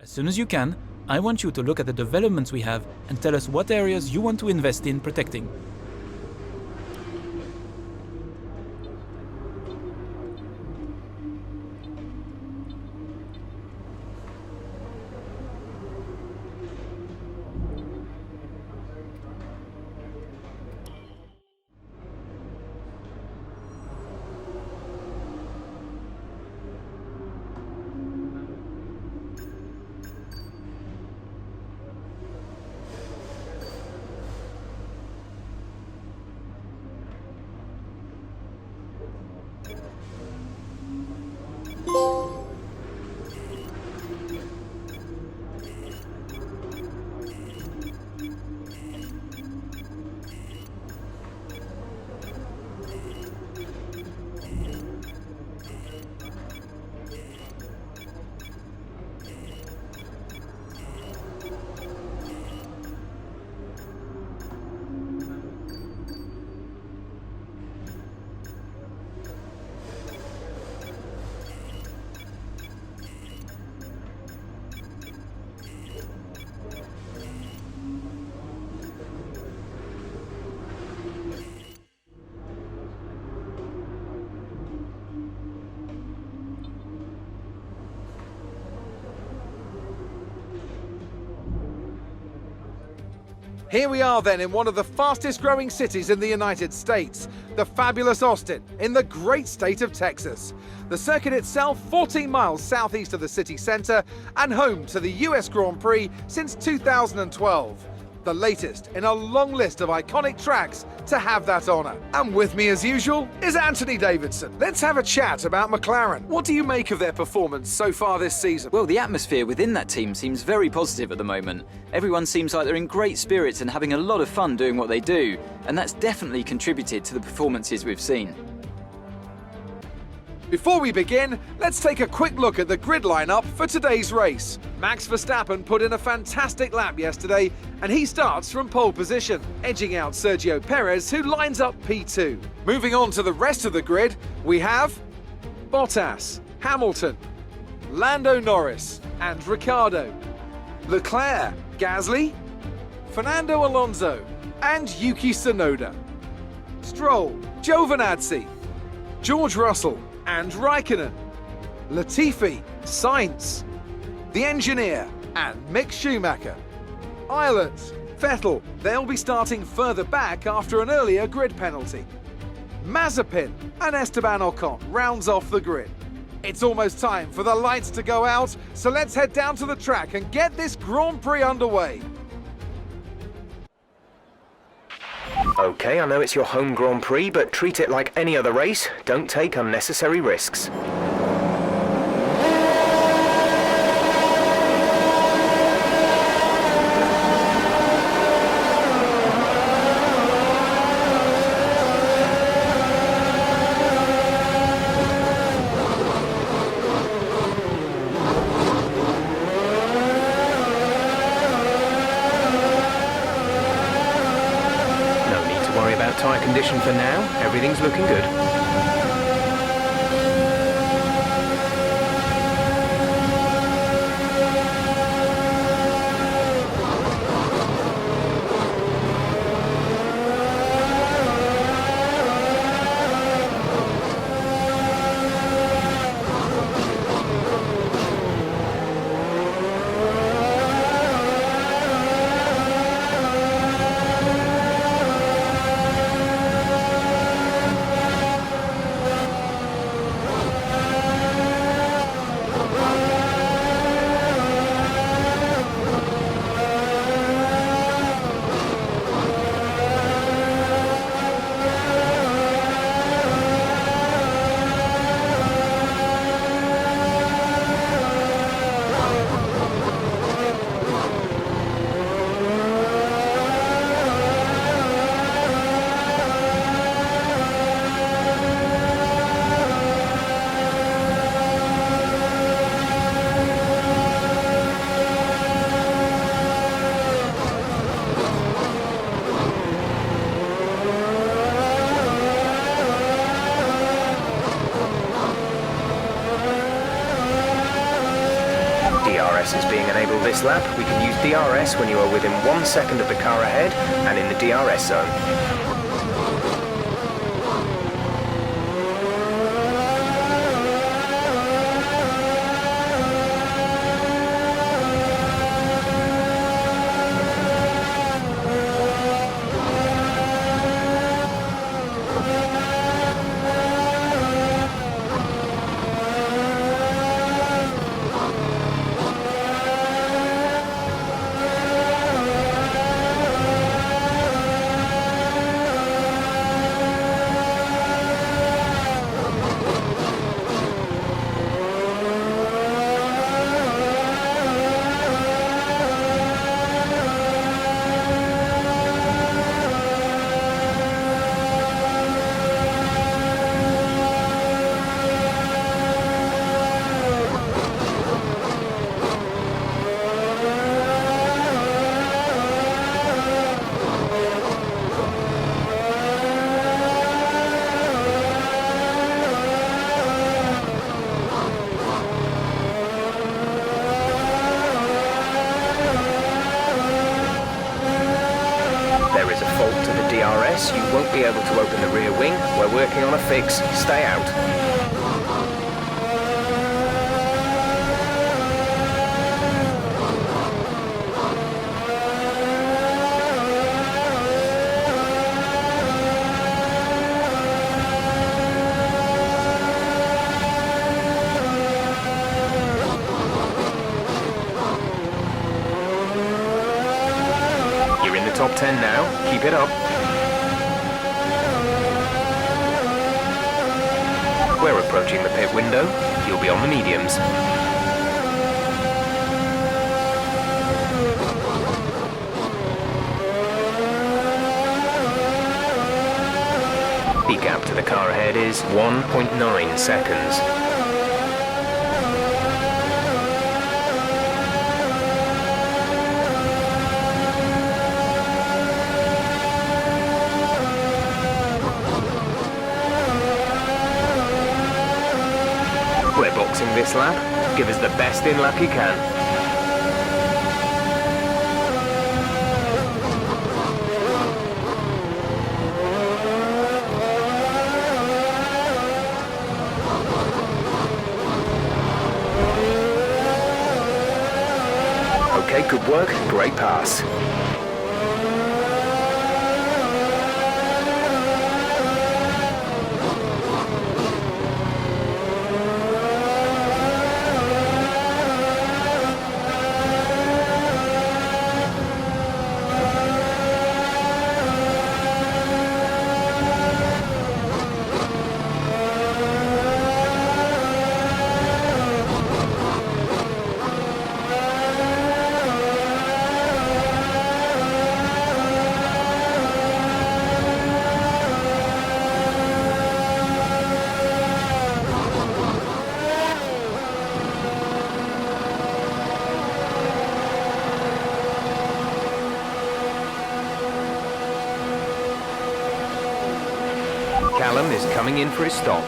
As soon as you can, I want you to look at the developments we have and tell us what areas you want to invest in protecting. Here we are then in one of the fastest growing cities in the United States, the fabulous Austin, in the great state of Texas. The circuit itself 14 miles southeast of the city centre and home to the US Grand Prix since 2012. The latest in a long list of iconic tracks to have that honour. And with me as usual is Anthony Davidson. Let's have a chat about McLaren. What do you make of their performance so far this season? Well, the atmosphere within that team seems very positive at the moment. Everyone seems like they're in great spirits and having a lot of fun doing what they do, and that's definitely contributed to the performances we've seen. Before we begin, let's take a quick look at the grid lineup for today's race. Max Verstappen put in a fantastic lap yesterday, and he starts from pole position, edging out Sergio Perez, who lines up P2. Moving on to the rest of the grid, we have Bottas, Hamilton, Lando Norris and Ricciardo, Leclerc, Gasly, Fernando Alonso and Yuki Tsunoda, Stroll, Giovinazzi, George Russell and Raikkonen, Latifi, Sainz, the engineer and Mick Schumacher. Ireland, Vettel, they'll be starting further back after an earlier grid penalty. Mazepin and Esteban Ocon rounds off the grid. It's almost time for the lights to go out, so let's head down to the track and get this Grand Prix underway. Okay, I know it's your home Grand Prix, but treat it like any other race. Don't take unnecessary risks. Tyre condition for now, everything's looking good. enable this lap, we can use DRS when you are within 1 second of the car ahead and in the DRS zone. DRS, you won't be able to open the rear wing. We're working on a fix. Stay out. You're in the top 10 now. Keep it up. We're approaching the pit window. You'll be on the mediums. The gap to the car ahead is 1.9 seconds. We're boxing this lap. Give us the best in lap you can. Okay, good work. Great pass. Callum is coming in for his stop.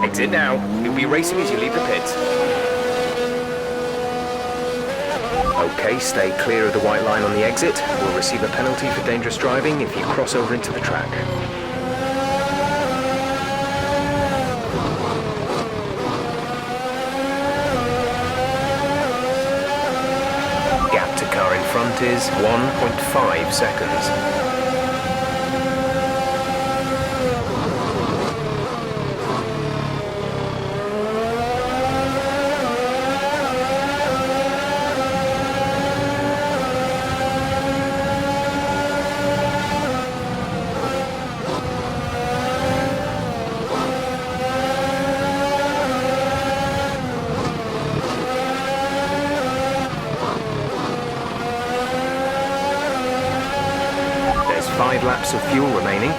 Exit now. You'll be racing as you leave the pits. Okay, stay clear of the white line on the exit. We'll receive a penalty for dangerous driving if you cross over into the track. Gap to car in front is 1.5 seconds. There's 5 laps of fuel remaining.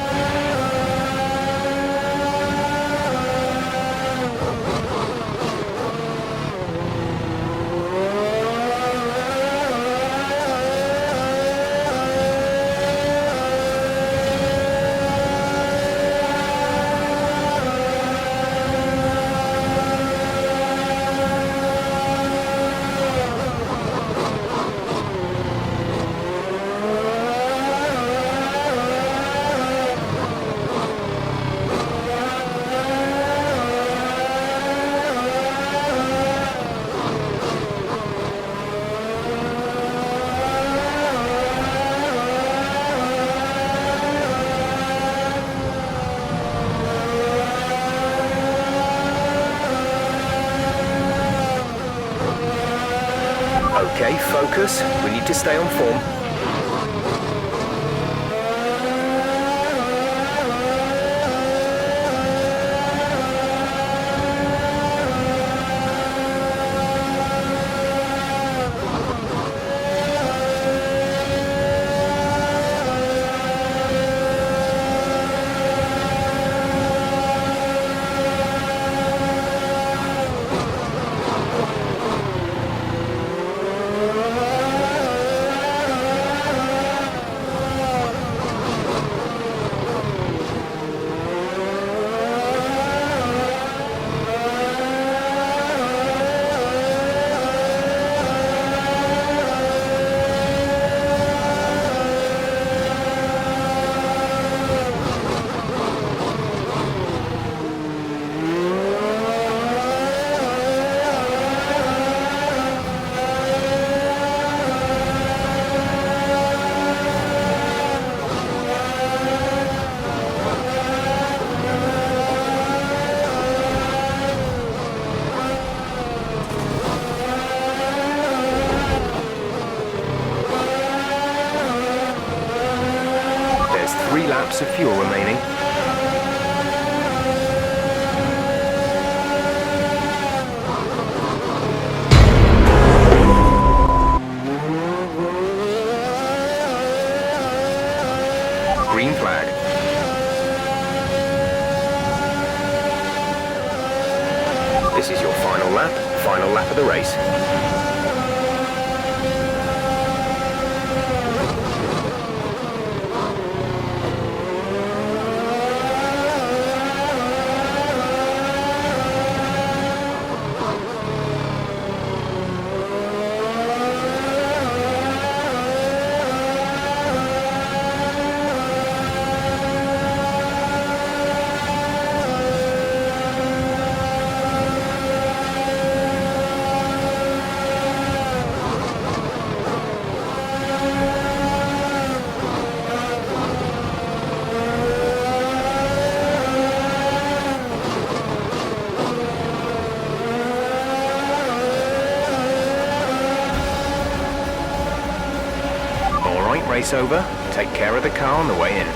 Okay, focus. We need to stay on form. There's 3 laps of fuel remaining. Green flag. This is your final lap of the race. Alright, race over. Take care of the car on the way in.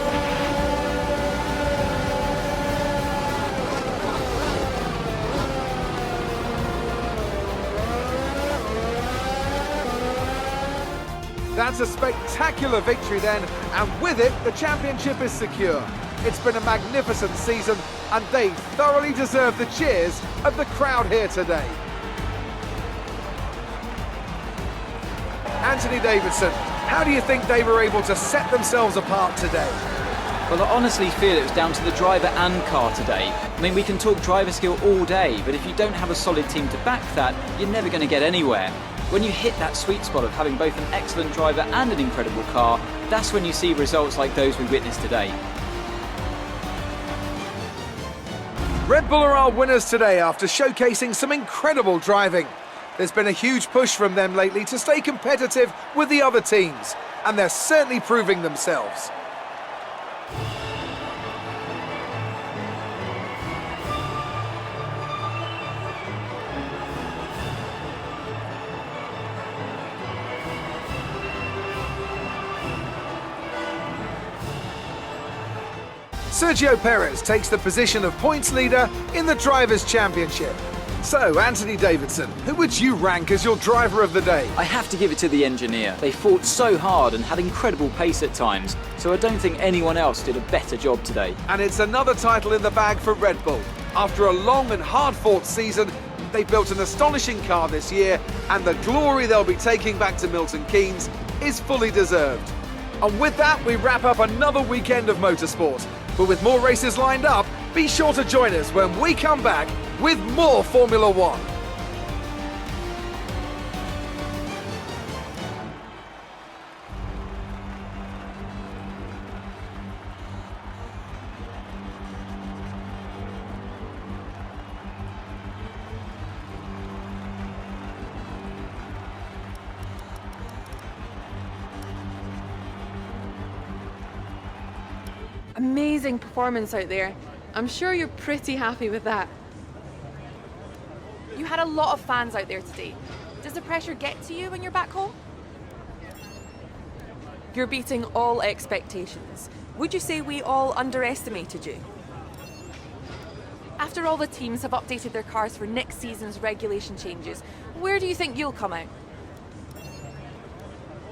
That's a spectacular victory then, and with it, the championship is secure. It's been a magnificent season, and they thoroughly deserve the cheers of the crowd here today. Anthony Davidson, how do you think they were able to set themselves apart today? Well, I honestly feel it was down to the driver and car today. I mean, we can talk driver skill all day, but if you don't have a solid team to back that, you're never going to get anywhere. When you hit that sweet spot of having both an excellent driver and an incredible car, that's when you see results like those we witnessed today. Red Bull are our winners today after showcasing some incredible driving. There's been a huge push from them lately to stay competitive with the other teams, and they're certainly proving themselves. Sergio Perez takes the position of points leader in the Drivers' Championship. So, Anthony Davidson, who would you rank as your driver of the day? I have to give it to the engineer. They fought so hard and had incredible pace at times, so I don't think anyone else did a better job today. And it's another title in the bag for Red Bull. After a long and hard-fought season, they built an astonishing car this year, and the glory they'll be taking back to Milton Keynes is fully deserved. And with that, we wrap up another weekend of motorsport. But with more races lined up, be sure to join us when we come back with more Formula One. Amazing performance out there. I'm sure you're pretty happy with that. You had a lot of fans out there today. Does the pressure get to you when you're back home? You're beating all expectations. Would you say we all underestimated you? After all the teams have updated their cars for next season's regulation changes, where do you think you'll come out?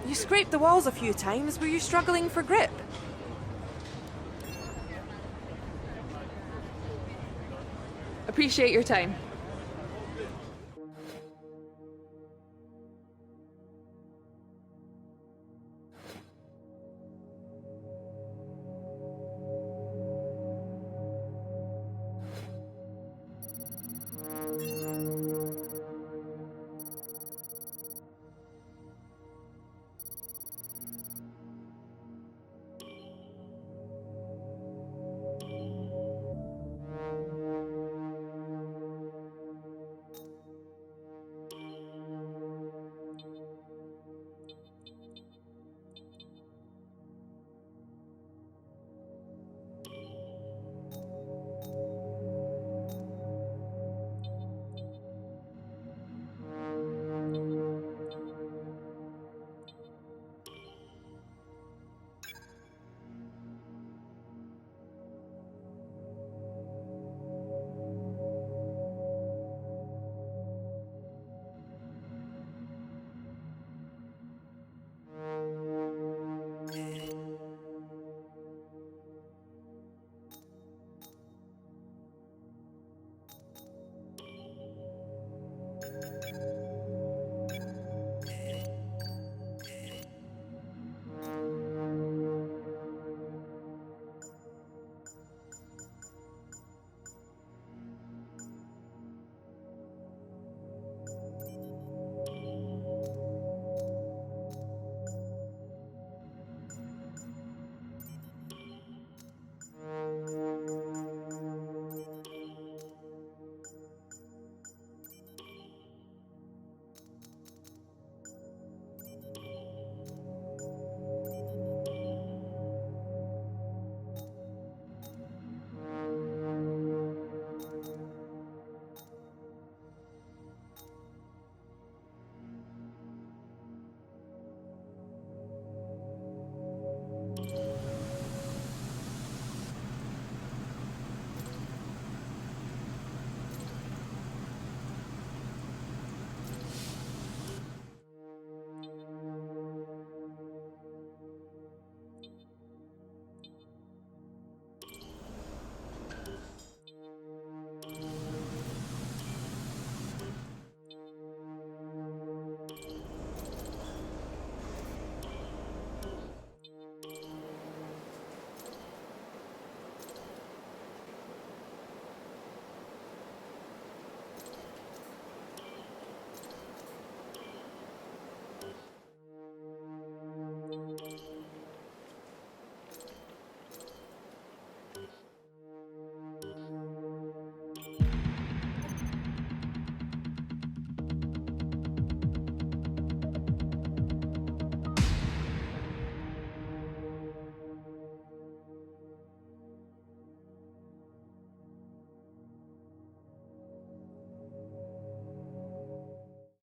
You scraped the walls a few times. Were you struggling for grip? Appreciate your time.